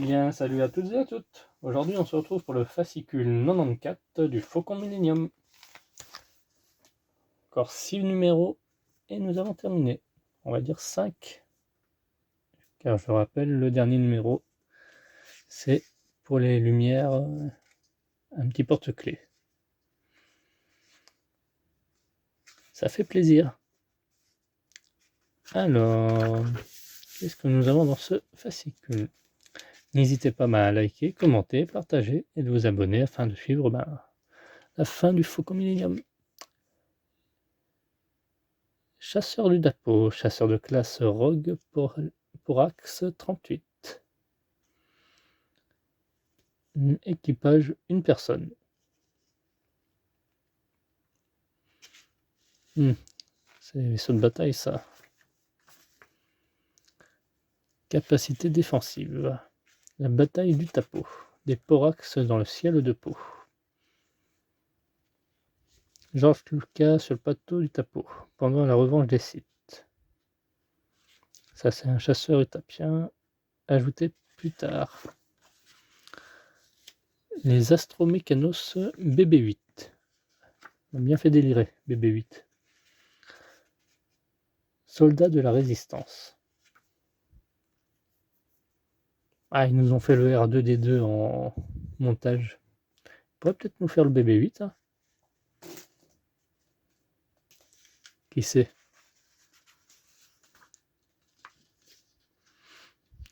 bien, salut à toutes et à toutes. Aujourd'hui, on se retrouve pour le fascicule 94 du Faucon Millenium. Encore 6 numéros et nous avons terminé. On va dire 5. Car je rappelle, le dernier numéro, c'est pour les lumières, un petit porte-clés. Ça fait plaisir. Alors, qu'est-ce que nous avons dans ce fascicule? N'hésitez pas à liker, commenter, partager et de vous abonner afin de suivre la fin du Faucon Millenium. Chasseur du Dapo, chasseur de classe Rogue pour axe 38. Équipage, une personne. C'est les vaisseaux de bataille, ça. Capacité défensive. La bataille du Tapo. Des Porax dans le ciel de Pau. George Lucas sur le plateau du Tapo, pendant la revanche des Sith. Ça, c'est un chasseur utapien, ajouté plus tard. Les Astromécanos BB-8. On a bien fait délirer, BB-8. Soldats de la résistance. Ah, ils nous ont fait le R2D2 en montage. Ils pourraient peut-être nous faire le BB-8. Hein. Qui sait?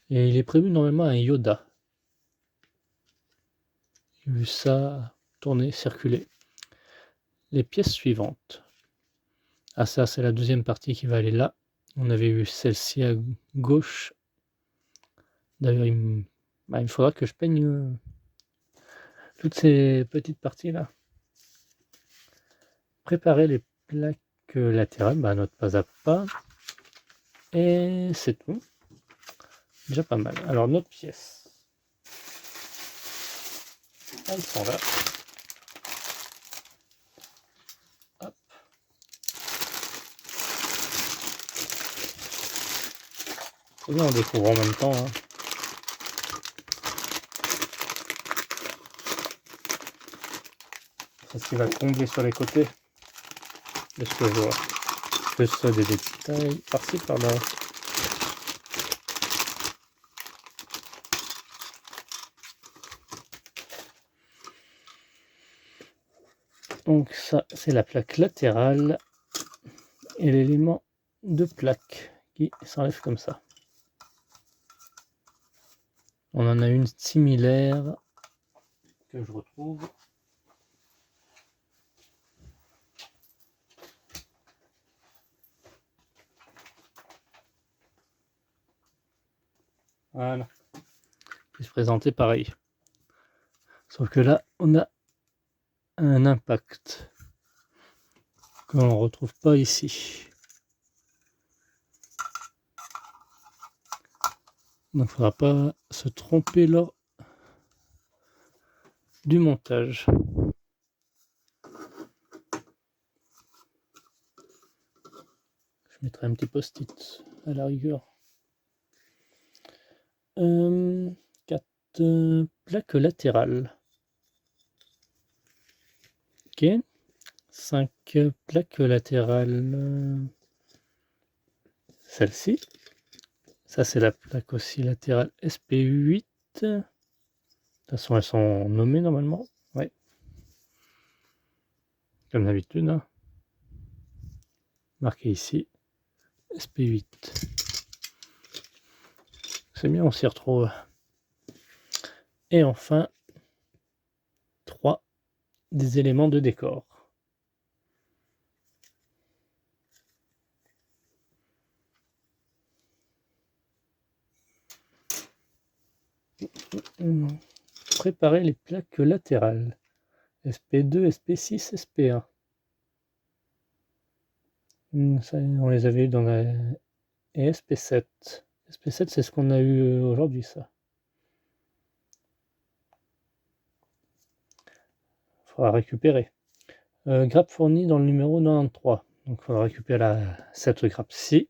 Et il est prévu normalement un Yoda. J'ai vu ça tourner, circuler. Les pièces suivantes. Ah, ça, c'est la deuxième partie qui va aller là. On avait vu celle-ci à gauche. D'ailleurs, il me faudra que je peigne toutes ces petites parties-là. Préparer les plaques latérales, note pas à pas. Et c'est tout. Déjà pas mal. Alors, notre pièce. Elles sont là. Hop. Et bien, on découvre en même temps. Hein. C'est ce qui va combler sur les côtés. De ce que je vois. Plus des détails par-ci par-là. Donc ça, c'est la plaque latérale et l'élément de plaque qui s'enlève comme ça. On en a une similaire que je retrouve. Voilà. Qui se présentait pareil. Sauf que là, on a un impact qu'on ne retrouve pas ici. Donc il ne faudra pas se tromper lors du montage. Je mettrai un petit post-it à la rigueur. 4 plaques latérales. Ok. 5 plaques latérales. Celle-ci. Ça, c'est la plaque aussi latérale SP8. De toute façon, elles sont nommées normalement. Ouais. Comme d'habitude. Hein. Marqué ici. SP8. C'est bien, on s'y retrouve. Et enfin, 3 des éléments de décor. Préparer les plaques latérales. SP2, SP6, SP1. Ça, on les avait eu dans la... Et SP7. SP7, c'est ce qu'on a eu aujourd'hui, ça. Il faudra récupérer. Grappe fournie dans le numéro 93. Donc il faudra récupérer cette grappe-ci.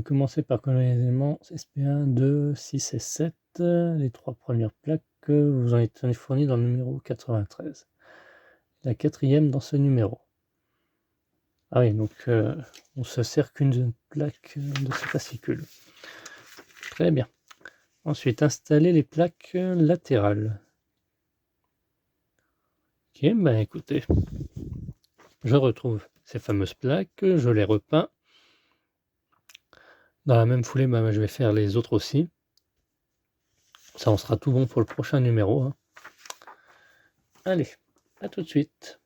Commencez par coller les éléments SP1, 2, 6 et 7. Les 3 premières plaques vous en êtes fournies dans le numéro 93. La 4e dans ce numéro. Ah oui, donc on se sert qu'une plaque de ce fascicule. Très bien. Ensuite, installer les plaques latérales. Ok, ben écoutez, je retrouve ces fameuses plaques, je les repeins. Dans la même foulée, je vais faire les autres aussi. Ça, on sera tout bon pour le prochain numéro, hein. Allez, à tout de suite.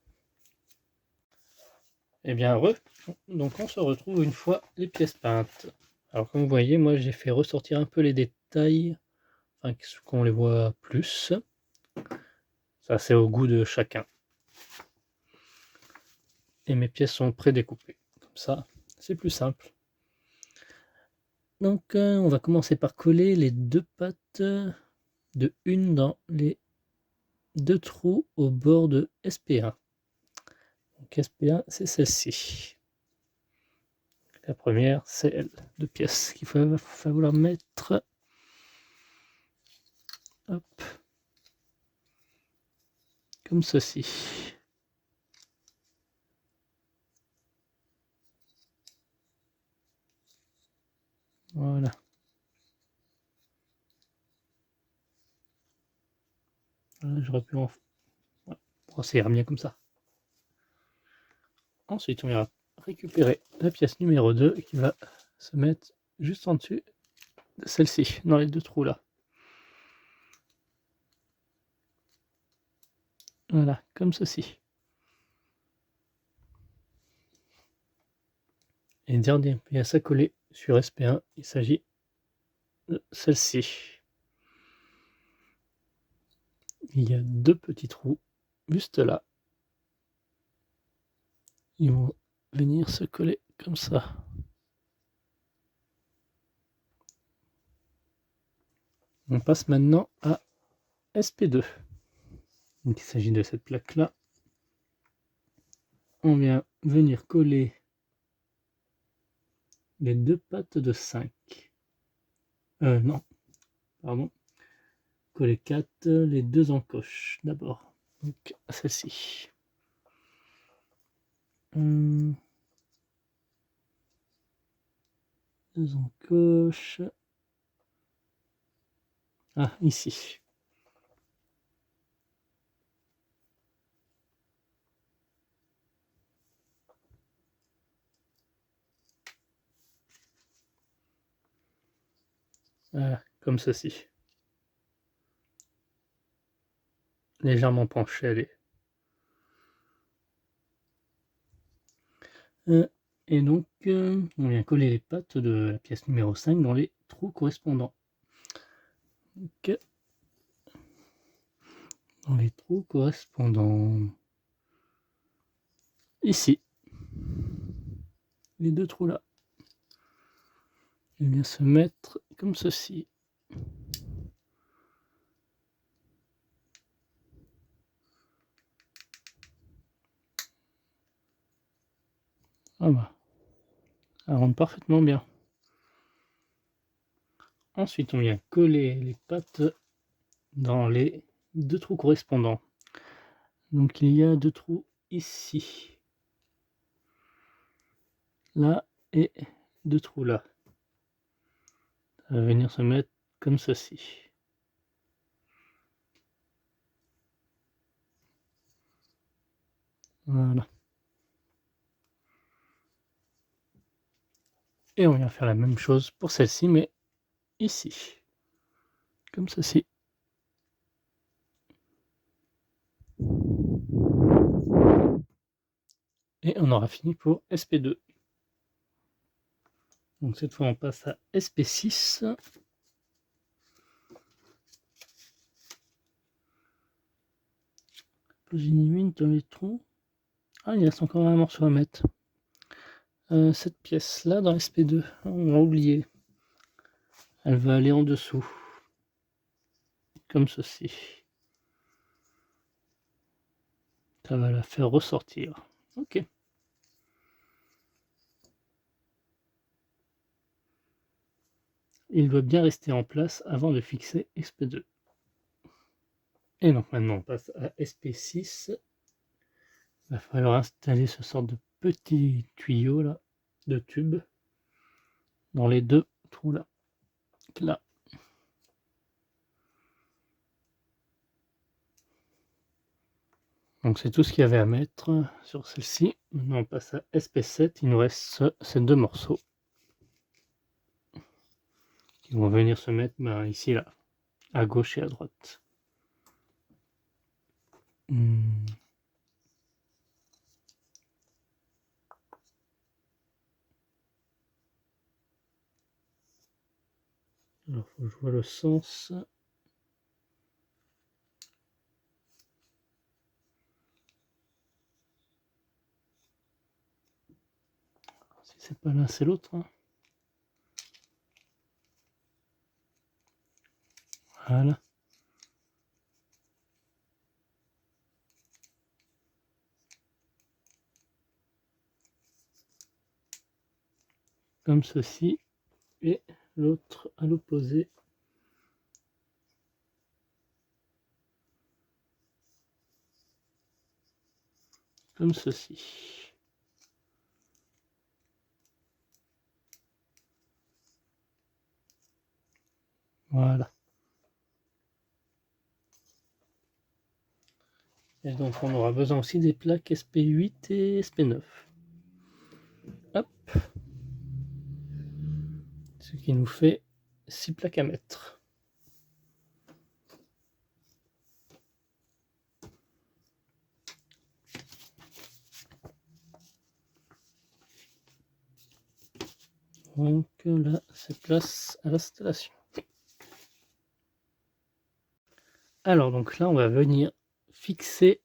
Eh bien, donc on se retrouve une fois les pièces peintes. Alors comme vous voyez, moi j'ai fait ressortir un peu les détails, afin qu'on les voit plus. Ça, c'est au goût de chacun. Et mes pièces sont prédécoupées. Comme ça, c'est plus simple. Donc on va commencer par coller les 2 pattes de une dans les 2 trous au bord de SP1. Donc SP1, c'est celle-ci. La première, c'est elle, 2 pièces qu'il va falloir mettre. Hop. Comme ceci. Voilà. J'aurais pu en... Ouais. Bon, ça ira bien comme ça. Ensuite, on ira récupérer la pièce numéro 2 qui va se mettre juste en dessus de celle-ci, dans les 2 trous là. Voilà, comme ceci. Et dernière pièce à coller sur SP1, il s'agit de celle-ci. Il y a 2 petits trous juste là. Ils vont venir se coller comme ça. On passe maintenant à SP2. Donc il s'agit de cette plaque là. On vient venir coller les 2 pattes de 5. Non, pardon. Coller 4, les 2 encoches d'abord. Donc celle-ci. 2 encoches. Ah, ici. Voilà, comme ceci. Légèrement penché, allez. Et donc, on vient coller les pattes de la pièce numéro 5 dans les trous correspondants. Donc, dans les trous correspondants. Ici. Les 2 trous là. Il vient se mettre comme ceci. Ah bah, ça rentre parfaitement bien. Ensuite, on vient coller les pattes dans les 2 trous correspondants. Donc il y a 2 trous ici. Là et 2 trous là. Ça va venir se mettre comme ceci. Voilà. Et on vient faire la même chose pour celle-ci, mais ici. Comme ceci. Et on aura fini pour SP2. Donc cette fois on passe à SP6. Position dans les trous. Ah, il reste encore un morceau à mettre. Cette pièce là dans SP2, on va oublier. Elle va aller en dessous. Comme ceci. Ça va la faire ressortir. Ok. il doit bien rester en place avant de fixer SP2. Et donc maintenant on passe à SP6. Il va falloir installer ce sort de petit tuyau là, de tube, dans les deux trous là. Donc c'est tout ce qu'il y avait à mettre sur celle-ci. Maintenant on passe à SP7, il nous reste ces deux morceaux qui vont venir se mettre ici là, à gauche et à droite. Alors faut que je vois le sens. Si c'est pas l'un c'est l'autre. Hein. Voilà. Comme ceci. Et l'autre à l'opposé. Comme ceci. Voilà. Et donc on aura besoin aussi des plaques SP8 et SP9. Hop. Ce qui nous fait 6 plaques à mettre. Donc là, c'est place à l'installation. Alors donc là, on va venir fixer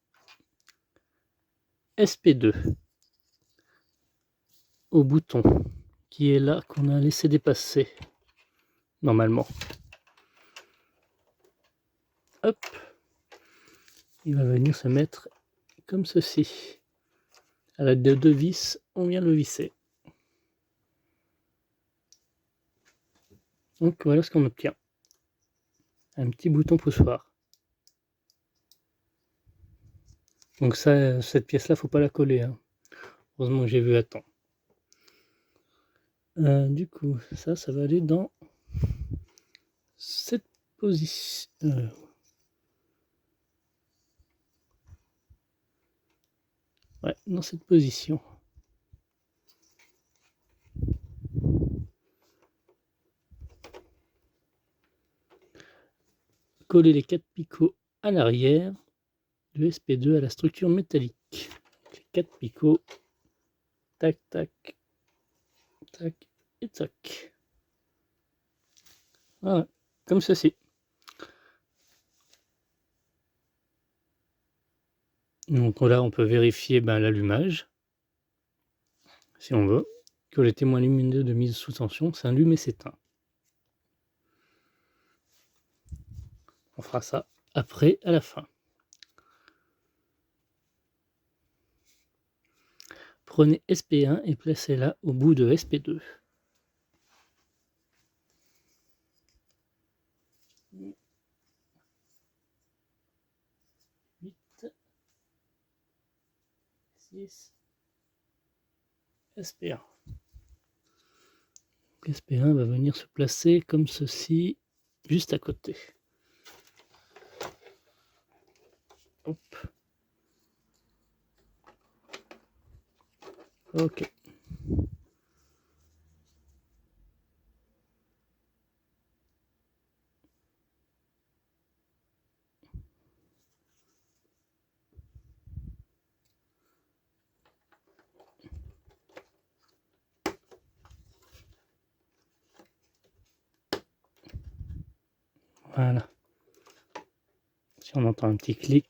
SP2 au bouton qui est là, qu'on a laissé dépasser normalement. Hop, il va venir se mettre comme ceci. À l'aide de deux vis, on vient le visser. Donc voilà ce qu'on obtient. Un petit bouton poussoir. Donc ça, cette pièce-là, faut pas la coller. Hein. Heureusement que j'ai vu à temps. Du coup, ça va aller dans cette position. Ouais, dans cette position. Coller les 4 picots à l'arrière du SP2 à la structure métallique. Les 4 picots. Tac, tac, tac et tac. Voilà, comme ceci. Donc là, on peut vérifier l'allumage, si on veut, que les témoins lumineux de mise sous tension s'allument et s'éteignent. On fera ça après, à la fin. Prenez SP1 et placez-la au bout de SP2. SP1. SP1 va venir se placer comme ceci, juste à côté. Hop. Ok. Voilà. Si on entend un petit clic,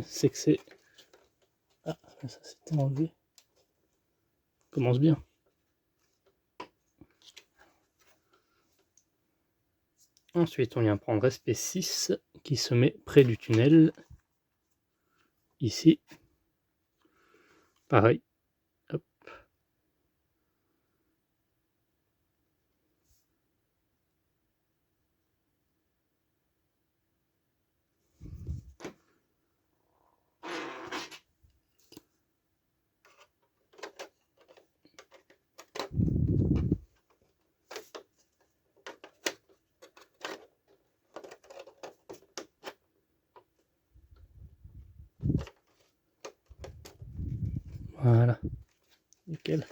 c'est que c'est... Ah, ça s'était enlevé. Commence bien. Ensuite, on vient prendre SP6 qui se met près du tunnel. Ici. Pareil. Hop. Voilà, nickel.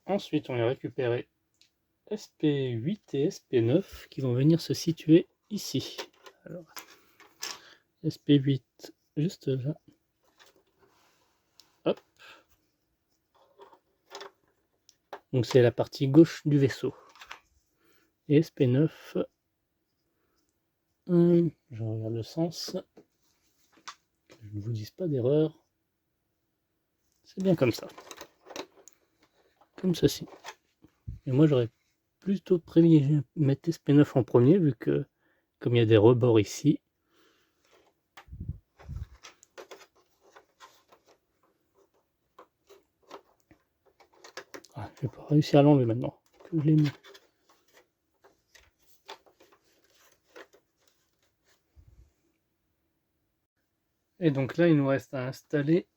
Ensuite, on va récupérer SP8 et SP9 qui vont venir se situer ici. Alors, SP8 juste là. Hop. Donc c'est la partie gauche du vaisseau. Et SP9, je regarde le sens, que je ne vous dise pas d'erreur. C'est bien comme ça. Comme ceci. Et moi j'aurais plutôt privilégié mettre SP9 en premier, vu que comme il y a des rebords ici, ah, je vais pas réussir à l'enlever maintenant que je l'ai mis. Et donc là il nous reste à installer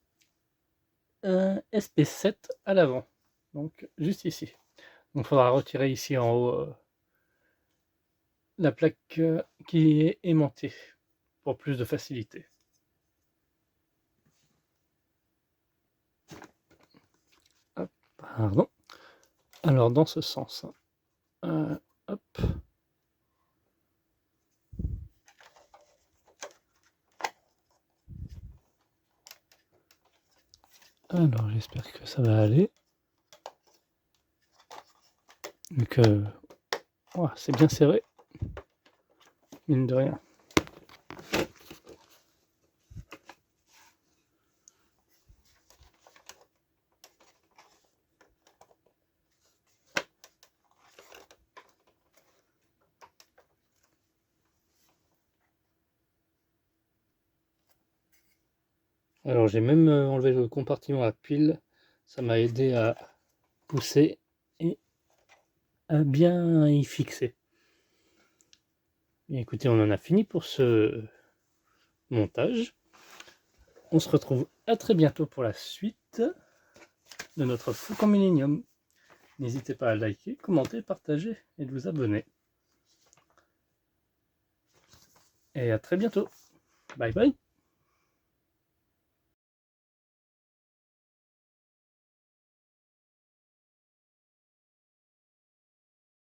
un SP7 à l'avant, donc juste ici. Donc il faudra retirer ici en haut la plaque qui est aimantée pour plus de facilité. Hop, pardon. Alors dans ce sens, hop. Alors j'espère que ça va aller. Donc oh, c'est bien serré, mine de rien. Alors j'ai même enlevé le compartiment à pile, ça m'a aidé à pousser et à bien y fixer. Et écoutez, on en a fini pour ce montage. On se retrouve à très bientôt pour la suite de notre Faucon Millenium. N'hésitez pas à liker, commenter, partager et de vous abonner. Et à très bientôt. Bye bye.